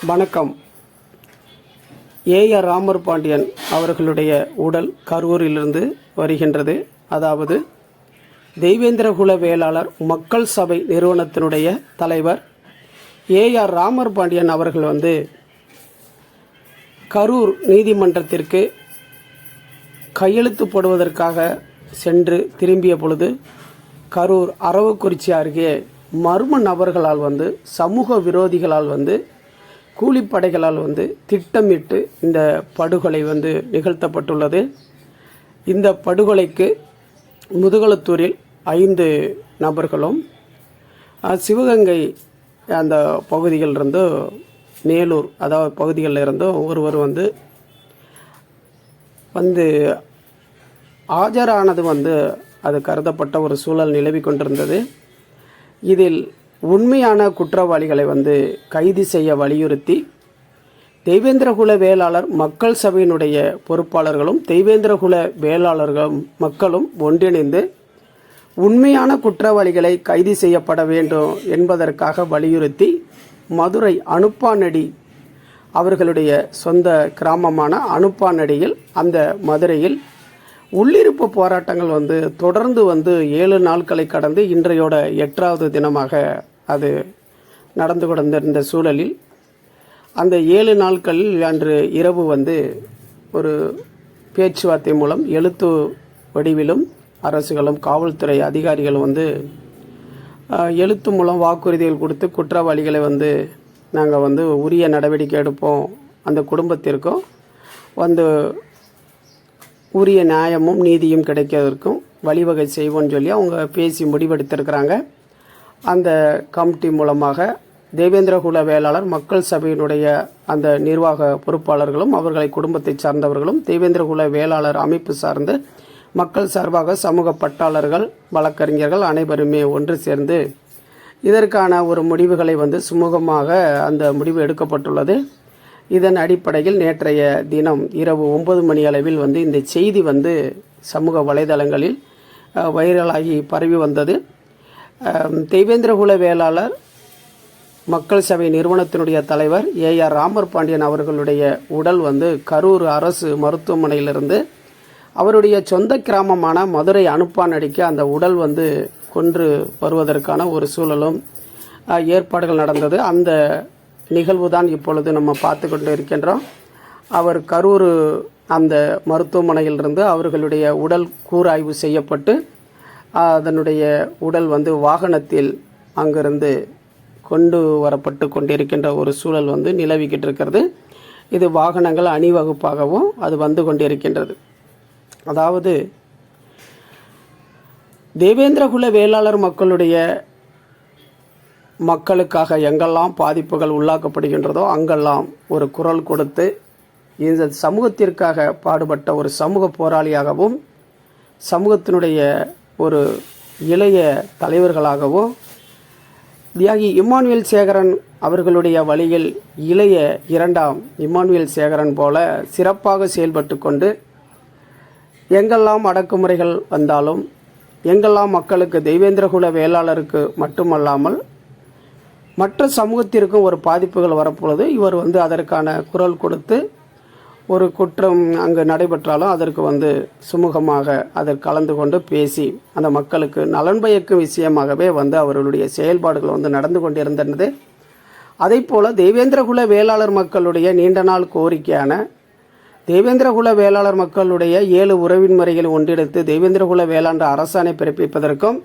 வணக்கம். ஏஆர் ராமர் பாண்டியன் அவர்களுடைய உடல் கரூரிலிருந்து வருகின்றது. அதாவது தெய்வேந்திரகுல வேளாளர் மக்கள் சபை நிறுவனத்தினுடைய தலைவர் ஏஆர் ராமர் பாண்டியன் அவர்கள் கரூர் நீதிமன்றத்திற்கு கையெழுத்து போடுவதற்காக சென்று திரும்பிய பொழுது கரூர் அரவக்குறிச்சி அருகே மர்ம நபர்களால் சமூக விரோதிகளால் கூலிப்படைகளால் திட்டமிட்டு இந்த படுகொலை நிகழ்த்தப்பட்டுள்ளது. இந்த படுகொலைக்கு முதுகுளத்தூரில் 5 நபர்களும், சிவகங்கை அந்த பகுதிகளிலிருந்து, மேலூர் அதாவது பகுதிகளில் இருந்தும் ஒருவர் ஆஜரானது அது கருதப்பட்ட ஒரு சூழல் நிலவி கொண்டிருந்தது. இதில் உண்மையான குற்றவாளிகளை கைது செய்ய வலியுறுத்தி தெய்வேந்திரகுல வேளாளர் மக்கள் சபையினுடைய பொறுப்பாளர்களும் தெய்வேந்திரகுல வேளாளர்களும் மக்களும் ஒன்றிணைந்து உண்மையான குற்றவாளிகளை கைது செய்யப்பட வேண்டும் என்பதற்காக வலியுறுத்தி மதுரை அனுப்பானடி அவர்களுடைய சொந்த கிராமமான அனுப்பானடியில் அந்த மதுரையில் உள்ளிருப்பு போராட்டங்கள் தொடர்ந்து 7 நாட்களை கடந்து இன்றையோட 8வது தினமாக அது நடந்து கொண்டிருந்த சூழலில் அந்த 7 நாட்களில் அன்று இரவு ஒரு பேச்சுவார்த்தை மூலம் எழுத்து வடிவிலும் அரசுகளும் காவல்துறை அதிகாரிகளும் எழுத்து மூலம் வாக்குறுதிகள் கொடுத்து குற்றவாளிகளை நாங்கள் உரிய நடவடிக்கை எடுப்போம், அந்த குடும்பத்திற்கும் உரிய நியாயமும் நீதியும் கிடைக்கிறதற்கும் வழிவகை செய்வோன்னு சொல்லி அவங்க பேசி முடிவெடுத்திருக்கிறாங்க. அந்த கமிட்டி மூலமாக தெய்வேந்திரகுல வேளாளர் மக்கள் சபையினுடைய அந்த நிர்வாக பொறுப்பாளர்களும் அவர்களை குடும்பத்தை சார்ந்தவர்களும் தெய்வேந்திரகுல வேளாளர் அமைப்பு சார்ந்து மக்கள் சார்பாக சமூக பட்டாளர்கள் வழக்கறிஞர்கள் அனைவருமே ஒன்று சேர்ந்து இதற்கான ஒரு முடிவுகளை சுமூகமாக அந்த முடிவு எடுக்கப்பட்டுள்ளது. இதன் அடிப்படையில் நேற்றைய தினம் இரவு 9 மணி அளவில் இந்த செய்தி சமூக வலைதளங்களில் வைரலாகி பரவி வந்தது. தெய்வேந்திரகுல வேளாளர் மக்கள் சபை நிறுவனத்தினுடைய தலைவர் ஏஆர் ராமர் பாண்டியன் அவர்களுடைய உடல் கரூர் அரசு மருத்துவமனையிலிருந்து அவருடைய சொந்த கிராமமான மதுரை அனுப்பானடிக்கு அந்த உடல் கொன்று வருவதற்கான ஒரு சூழலும் ஏற்பாடுகள் நடந்தது. அந்த நிகழ்வு தான் இப்பொழுது நம்ம பார்த்து கொண்டு இருக்கின்றோம். அவர் கரூர் அந்த மருத்துவமனையிலிருந்து அவர்களுடைய உடல் கூராய்வு செய்யப்பட்டு அதனுடைய உடல் வாகனத்தில் அங்கிருந்து கொண்டு வரப்பட்டு கொண்டிருக்கின்ற ஒரு சூழல் நிலவிக்கிட்டு இருக்கிறது. இது வாகனங்கள் அணிவகுப்பாகவும் அது வந்து கொண்டிருக்கின்றது. அதாவது தெய்வேந்திரகுல வேளாளர் மக்களுக்காக எங்கெல்லாம் பாதிப்புகள் உள்ளாக்கப்படுகின்றதோ அங்கெல்லாம் ஒரு குரல் கொடுத்து இந்த சமூகத்திற்காக பாடுபட்ட ஒரு சமூக போராளியாகவும் சமூகத்தினுடைய ஒரு இளைய தலைவர்களாகவும் தியாகி இம்மானுவேல் சேகரன் அவர்களுடைய வழியில் இளைய 2ஆம் இம்மானுவேல் சேகரன் போல சிறப்பாக செயல்பட்டு கொண்டு எங்கெல்லாம் அடக்குமுறைகள் வந்தாலும் எங்கெல்லாம் மக்களுக்கு தெய்வேந்திரகுல வேளாளருக்கு மட்டுமல்லாமல் மற்ற சமூகத்திற்கும் ஒரு பாதிப்புகள் வரப்பொழுது இவர் அதற்கான குரல் கொடுத்து ஒரு குற்றம் அங்கு நடைபெற்றாலும் அதற்கு சுமூகமாக அதில் கலந்து கொண்டு பேசி அந்த மக்களுக்கு நலன் பயக்கும் விஷயமாகவே அவர்களுடைய செயல்பாடுகள் நடந்து கொண்டிருந்தது. அதே போல் தெய்வேந்திரகுல வேளாளர் மக்களுடைய நீண்ட நாள் கோரிக்கையான தெய்வேந்திரகுல வேளாளர் மக்களுடைய 7 உறவின் முறைகளை ஒன்றிணைத்து தெய்வேந்திரகுல வேளாண்ட அரசாணை பிறப்பிப்பதற்கும்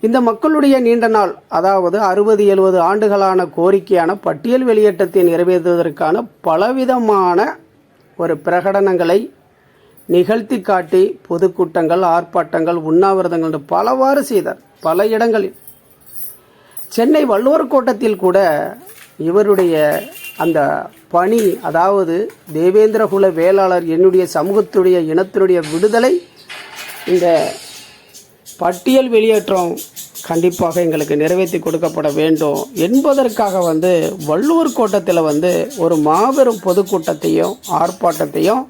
இந்த மக்களுடைய நீண்ட நாள் அதாவது 60-70 ஆண்டுகளான கோரிக்கையான பட்டியல் வெளியேற்றத்தை நிறைவேற்றுவதற்கான பலவிதமான ஒரு பிரகடனங்களை நிகழ்த்தி காட்டி பொதுக்கூட்டங்கள், ஆர்ப்பாட்டங்கள், உண்ணாவிரதங்கள் பலவாறு செய்தார். பல இடங்களில் சென்னை வள்ளுவர் கோட்டத்தில் கூட இவருடைய அந்த பணி, அதாவது தெய்வேந்திரகுல வேளாளர் என்னுடைய சமூகத்துடைய இனத்தினுடைய விடுதலை, இந்த பட்டியல் வெளியேற்றம் கண்டிப்பாக எங்களுக்கு நிறைவேற்றி கொடுக்கப்பட வேண்டும் என்பதற்காக வள்ளுவர் கோட்டத்தில் ஒரு மாபெரும் பொதுக்கூட்டத்தையும் ஆர்ப்பாட்டத்தையும்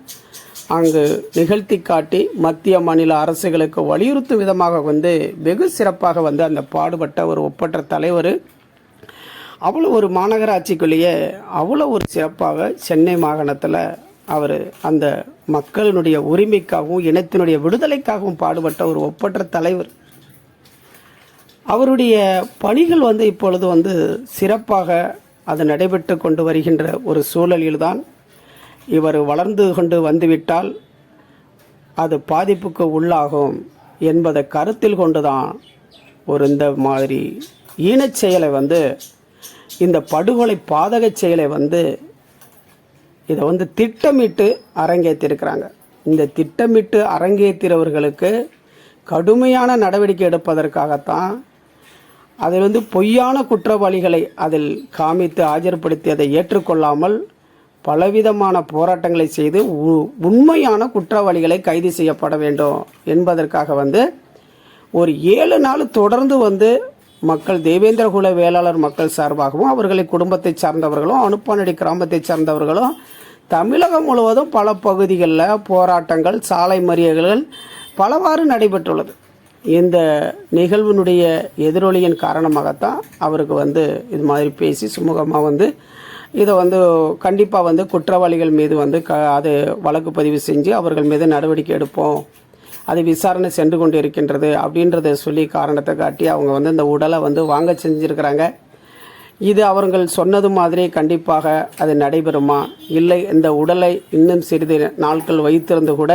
அங்கு நிகழ்த்தி காட்டி மத்திய மாநில அரசுகளுக்கு வலியுறுத்தும் விதமாக வெகு சிறப்பாக அந்த பாடுபட்ட ஒரு ஒப்பற்ற தலைவர் அவ்வளோ ஒரு மாநகராட்சிக்குள்ளேயே அவ்வளோ ஒரு சிறப்பாக சென்னை மாகாணத்தில் அவர் அந்த மக்களினுடைய உரிமைக்காகவும் இனத்தினுடைய விடுதலைக்காகவும் பாடுபட்ட ஒரு ஒப்பற்ற தலைவர். அவருடைய பணிகள் இப்பொழுது சிறப்பாக அது நடைபெற்று கொண்டு வருகின்ற ஒரு சூழலில்தான் இவர் வளர்ந்து கொண்டு வந்துவிட்டால் அது பாதிப்புக்கு உள்ளாகும் என்பதை கருத்தில் கொண்டுதான் இந்த மாதிரி ஈனச் செயலை இந்த படுகொலை பாதக செயலை இதை திட்டமிட்டு அரங்கேற்றிருக்கிறாங்க. இந்த திட்டமிட்டு அரங்கேற்றிறவர்களுக்கு கடுமையான நடவடிக்கை எடுப்பதற்காகத்தான் அதில் பொய்யான குற்றவாளிகளை அதில் காமித்து ஆஜர்படுத்தி அதை ஏற்றுக்கொள்ளாமல் பலவிதமான போராட்டங்களை செய்து உண்மையான குற்றவாளிகளை கைது செய்யப்பட வேண்டும் என்பதற்காக ஒரு 7 நாள் தொடர்ந்து மக்கள் தேவேந்திரகுல வேளாளர் மக்கள் சார்பாகவும் அவர்களை குடும்பத்தை சார்ந்தவர்களும் அனுப்பானடி கிராமத்தை சார்ந்தவர்களும் தமிழகம் முழுவதும் பல பகுதிகளில் போராட்டங்கள் சாலை மறியல்கள் பலவாறு நடைபெற்றுள்ளது. இந்த நிகழ்வினுடைய எதிரொலியின் காரணமாகத்தான் அவருக்கு இது மாதிரி பேசி சுமூகமாக இதை கண்டிப்பாக குற்றவாளிகள் மீது அது வழக்கு பதிவு செஞ்சு அவர்கள் மீது நடவடிக்கை எடுப்போம், அது விசாரணை சென்று கொண்டு இருக்கின்றது அப்படின்றத சொல்லி காரணத்தை காட்டி அவங்க இந்த உடலை வாங்க செஞ்சுருக்கிறாங்க. இது அவர்கள் சொன்னது மாதிரி கண்டிப்பாக அது நடைபெறுமா, இல்லை இந்த உடலை இன்னும் சிறிது நாட்கள் வைத்திருந்து கூட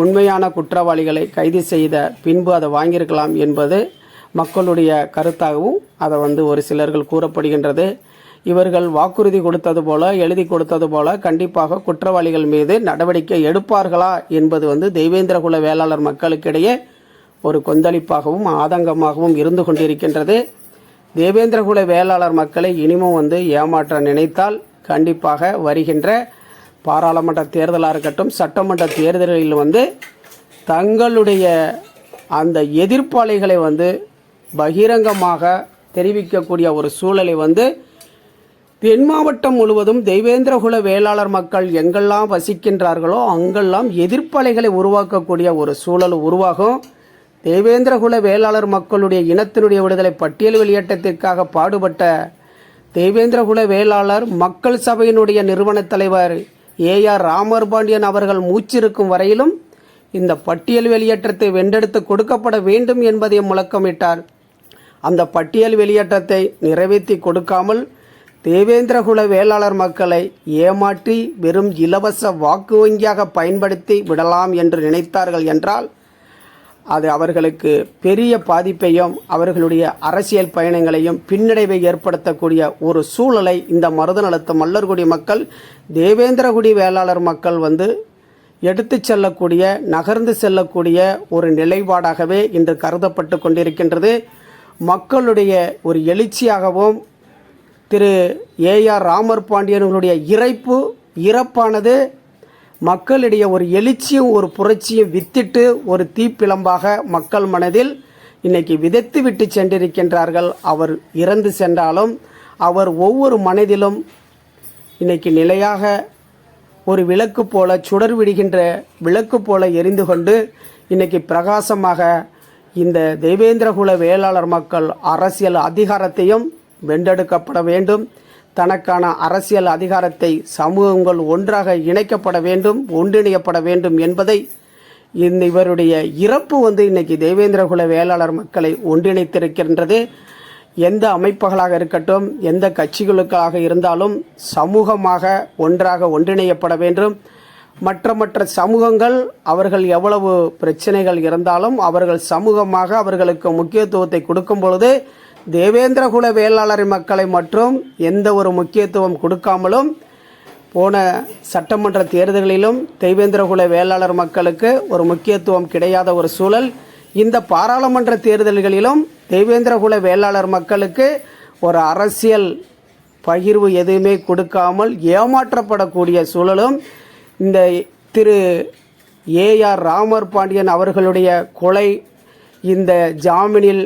உண்மையான குற்றவாளிகளை கைது செய்த பின்பு அதை வாங்கியிருக்கலாம் என்பது மக்களுடைய கருத்தாகவும் அதை ஒரு சிலர்கள் கூறப்படுகின்றது. இவர்கள் வாக்குறுதி கொடுத்தது போல எழுதி கொடுத்தது போல கண்டிப்பாக குற்றவாளிகள் மீது நடவடிக்கை எடுப்பார்களா என்பது தெய்வேந்திரகுல வேளாளர் மக்களுக்கிடையே ஒரு கொந்தளிப்பாகவும் ஆதங்கமாகவும் இருந்து கொண்டிருக்கின்றது. தேவேந்திரகுல வேளாளர் மக்களை இனிமும் ஏமாற்ற நினைத்தால் கண்டிப்பாக வருகின்ற பாராளுமன்ற தேர்தலாக இருக்கட்டும் சட்டமன்ற தேர்தலில் தங்களுடைய அந்த எதிர்ப்பாளிகளை பகிரங்கமாக தெரிவிக்கக்கூடிய ஒரு சூழலை தென் மாவட்டம் முழுவதும் தெய்வேந்திரகுல வேளாளர் மக்கள் எங்கெல்லாம் வசிக்கின்றார்களோ அங்கெல்லாம் எதிர்ப்பலைகளை உருவாக்கக்கூடிய ஒரு சூழல் உருவாகும். தெய்வேந்திரகுல வேளாளர் மக்களுடைய இனத்தினுடைய விடுதலை பட்டியல் வெளியேற்றத்திற்காக பாடுபட்ட தெய்வேந்திரகுல வேளாளர் மக்கள் சபையினுடைய நிறுவன தலைவர் ஏஆர் ராமர் பாண்டியன் அவர்கள் மூச்சிருக்கும் வரையிலும் இந்த பட்டியல் வெளியேற்றத்தை வென்றெடுத்து கொடுக்கப்பட வேண்டும் என்பதை முழக்கமிட்டார். அந்த பட்டியல் வெளியேற்றத்தை நிறைவேற்றி கொடுக்காமல் தேவேந்திரகுல வேளாளர் மக்களை ஏமாற்றி வெறும் இலவச வாக்கு வங்கியாக பயன்படுத்தி விடலாம் என்று நினைத்தார்கள் என்றால் அது அவர்களுக்கு பெரிய பாதிப்பையும் அவர்களுடைய அரசியல் பயணங்களையும் பின்னடைவை ஏற்படுத்தக்கூடிய ஒரு சூழலை இந்த மருதநலத்து மல்லர்குடி மக்கள் தேவேந்திரகுடி வேளாளர் மக்கள் எடுத்து செல்லக்கூடிய நகர்ந்து செல்லக்கூடிய ஒரு நிலைப்பாடாகவே இன்று கருதப்பட்டு கொண்டிருக்கின்றது. மக்களுடைய ஒரு எழுச்சியாகவும் திரு ஏஆர் ராமர் பாண்டியனுடைய இறப்பானது மக்களிடையே ஒரு எழுச்சியும் ஒரு புரட்சியும் வித்திட்டு ஒரு தீப்பிழம்பாக மக்கள் மனதில் இன்னைக்கு விதைத்து விட்டு சென்றிருக்கின்றார்கள். அவர் இறந்து சென்றாலும் அவர் ஒவ்வொரு மனதிலும் இன்னைக்கு நிலையாக ஒரு விளக்கு போல சுடர் விடுகின்ற விளக்கு போல எரிந்து கொண்டு இன்னைக்கு பிரகாசமாக இந்த தெய்வேந்திரகுல வேளாளர் மக்கள் அரசியல் அதிகாரத்தையும் வென்றெடுக்கப்பட வேண்டும். தனக்கான அரசியல் அதிகாரத்தை சமூகங்கள் ஒன்றாக இணைக்கப்பட வேண்டும், ஒன்றிணையப்பட வேண்டும் என்பதை இவருடைய இறப்பு இன்னைக்கு தெய்வேந்திரகுல வேளாளர் மக்களை ஒன்றிணைத்திருக்கின்றது. எந்த அமைப்புகளாக இருக்கட்டும், எந்த கட்சிகளுக்காக இருந்தாலும் சமூகமாக ஒன்றாக ஒன்றிணையப்பட வேண்டும். மற்ற சமூகங்கள் அவர்கள் எவ்வளவு பிரச்சனைகள் இருந்தாலும் அவர்கள் சமூகமாக அவர்களுக்கு முக்கியத்துவத்தை கொடுக்கும் பொழுது தேவேந்திரகுல வேளாளர் மக்களை மற்றும் எந்த ஒரு முக்கியத்துவம் கொடுக்காமலும் போன சட்டமன்ற தேர்தல்களிலும் தெய்வேந்திரகுல வேளாளர் மக்களுக்கு ஒரு முக்கியத்துவம் கிடையாத ஒரு சூழல். இந்த பாராளுமன்ற தேர்தல்களிலும் தெய்வேந்திரகுல வேளாளர் மக்களுக்கு ஒரு அரசியல் பகிர்வு எதுவுமே கொடுக்காமல் ஏமாற்றப்படக்கூடிய சூழலும் இந்த திரு ஏஆர் ராமர் பாண்டியன் அவர்களுடைய கொலை இந்த ஜாமீனில்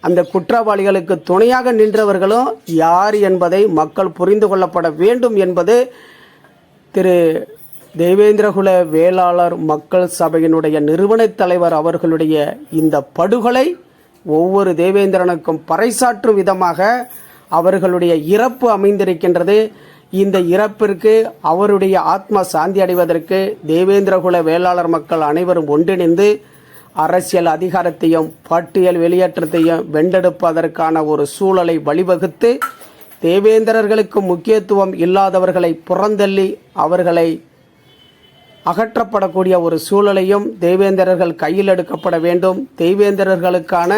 அந்த குற்றவாளிகளுக்கு துணையாக நின்றவர்களும் யார் என்பதை மக்கள் புரிந்து கொள்ளப்பட வேண்டும் என்பது திரு தெய்வேந்திரகுல வேளாளர் மக்கள் சபையினுடைய நிறுவனத் தலைவர் அவர்களுடைய இந்த படுகொலை ஒவ்வொரு தேவேந்திரனுக்கும் பறைசாற்றும் விதமாக அவர்களுடைய இறப்பு அமைந்திருக்கின்றது. இந்த இறப்பிற்கு அவருடைய ஆத்மா சாந்தி அடைவதற்கு தேவேந்திரகுல வேளாளர் மக்கள் அனைவரும் ஒன்றிணைந்து அரசியல் அதிகாரத்தையும் பட்டியல் வெளியேற்றத்தையும் வென்றெடுப்பதற்கான ஒரு சூழலை வழிவகுத்து தேவேந்திரர்களுக்கு முக்கியத்துவம் இல்லாதவர்களை புறந்தள்ளி அவர்களை அகற்றப்படக்கூடிய ஒரு சூழலையும் தேவேந்திரர்கள் கையில் எடுக்கப்பட வேண்டும். தேவேந்திரர்களுக்கான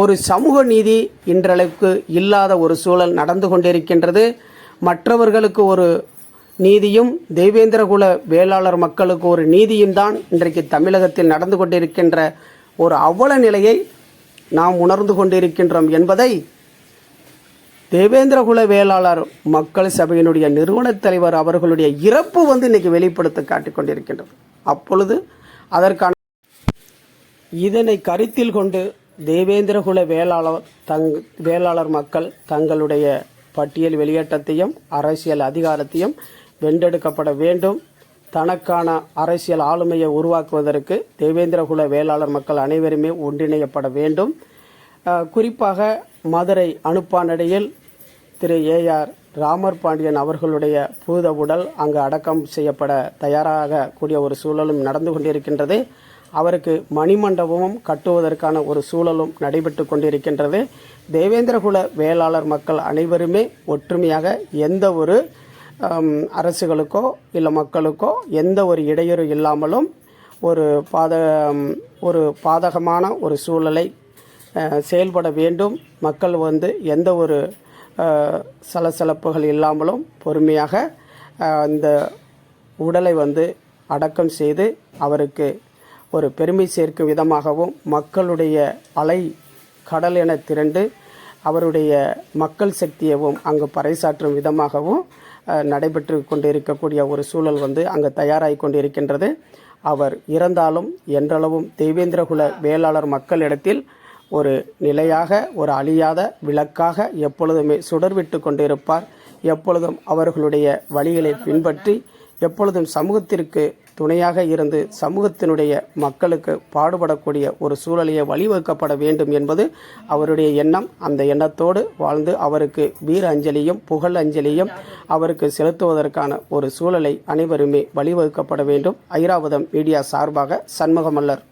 ஒரு சமூக நீதி இன்றளவுக்கு இல்லாத ஒரு சூழல் நடந்து கொண்டிருக்கின்றது. மற்றவர்களுக்கு ஒரு நீதியும் தேவேந்திரகுல வேளாளர் மக்களுக்கு ஒரு நீதியும் தான் இன்றைக்கு தமிழகத்தில் நடந்து கொண்டிருக்கின்ற ஒரு அவல நிலையை நாம் உணர்ந்து கொண்டிருக்கின்றோம் என்பதை தேவேந்திரகுல வேளாளர் மக்கள் சபையினுடைய நிறுவனத் தலைவர் அவர்களுடைய இறப்பு இன்னைக்கு வெளிப்படுத்த காட்டிக் கொண்டிருக்கின்றது. அப்பொழுது அதற்கான இதனை கருத்தில் கொண்டு தேவேந்திரகுல வேளாளர் மக்கள் தங்களுடைய பட்டியல் வெளியேற்றத்தையும் அரசியல் அதிகாரத்தையும் வென்றெடுக்கப்பட வேண்டும். தனக்கான அரசியல் ஆளுமையை உருவாக்குவதற்கு தேவேந்திரகுல வேளாளர் மக்கள் அனைவருமே ஒன்றிணையப்பட வேண்டும். குறிப்பாக மதுரை அனுப்பானடையில் திரு ஏஆர் ராமர் பாண்டியன் அவர்களுடைய பூத உடல் அங்கு அடக்கம் செய்யப்பட தயாராக கூடிய ஒரு சூழலும் நடந்து கொண்டிருக்கின்றது. அவருக்கு மணிமண்டபமும் கட்டுவதற்கான ஒரு சூழலும் நடைபெற்று கொண்டிருக்கின்றது. தேவேந்திரகுல வேளாளர் மக்கள் அனைவருமே ஒற்றுமையாக எந்த ஒரு அரசுகளுக்கோ இல்லை மக்களுக்கோ எந்த ஒரு இடையூறு இல்லாமலும் ஒரு பாதகமான ஒரு சூழலை செயல்பட வேண்டும். மக்கள் எந்த ஒரு சலசலப்புகள் இல்லாமலும் பொறுமையாக அந்த உடலை அடக்கம் செய்து அவருக்கு ஒரு பெருமை சேர்க்கும் விதமாகவும் மக்களுடைய அலை கடல் என திரண்டு அவருடைய மக்கள் சக்தியவும் அங்கு பறைசாற்றும் விதமாகவும் நடைபெற்று கொண்டிருக்கக்கூடிய ஒரு சூழல் அங்கு தயாராகி கொண்டிருக்கின்றது. அவர் இறந்தாலும் என்றளவும் தேவேந்திரகுல வேளாளர் மக்களிடத்தில் ஒரு நிலையாக ஒரு அழியாத விளக்காக எப்பொழுதுமே சுடர்விட்டு கொண்டிருப்பார். எப்பொழுதும் அவர்களுடைய வழிகளை பின்பற்றி எப்பொழுதும் சமூகத்திற்கு துணையாக இருந்து சமூகத்தினுடைய மக்களுக்கு பாடுபடக்கூடிய ஒரு சூழலையே வழிவகுக்கப்பட வேண்டும் என்பது அவருடைய எண்ணம். அந்த எண்ணத்தோடு வாழ்ந்து அவருக்கு வீர அஞ்சலியும் புகழ் அஞ்சலியும் அவருக்கு செலுத்துவதற்கான ஒரு சூழலை அனைவருமே வழிவகுக்கப்பட வேண்டும். ஐராவதம் மீடியா சார்பாக சண்முகமல்லர்.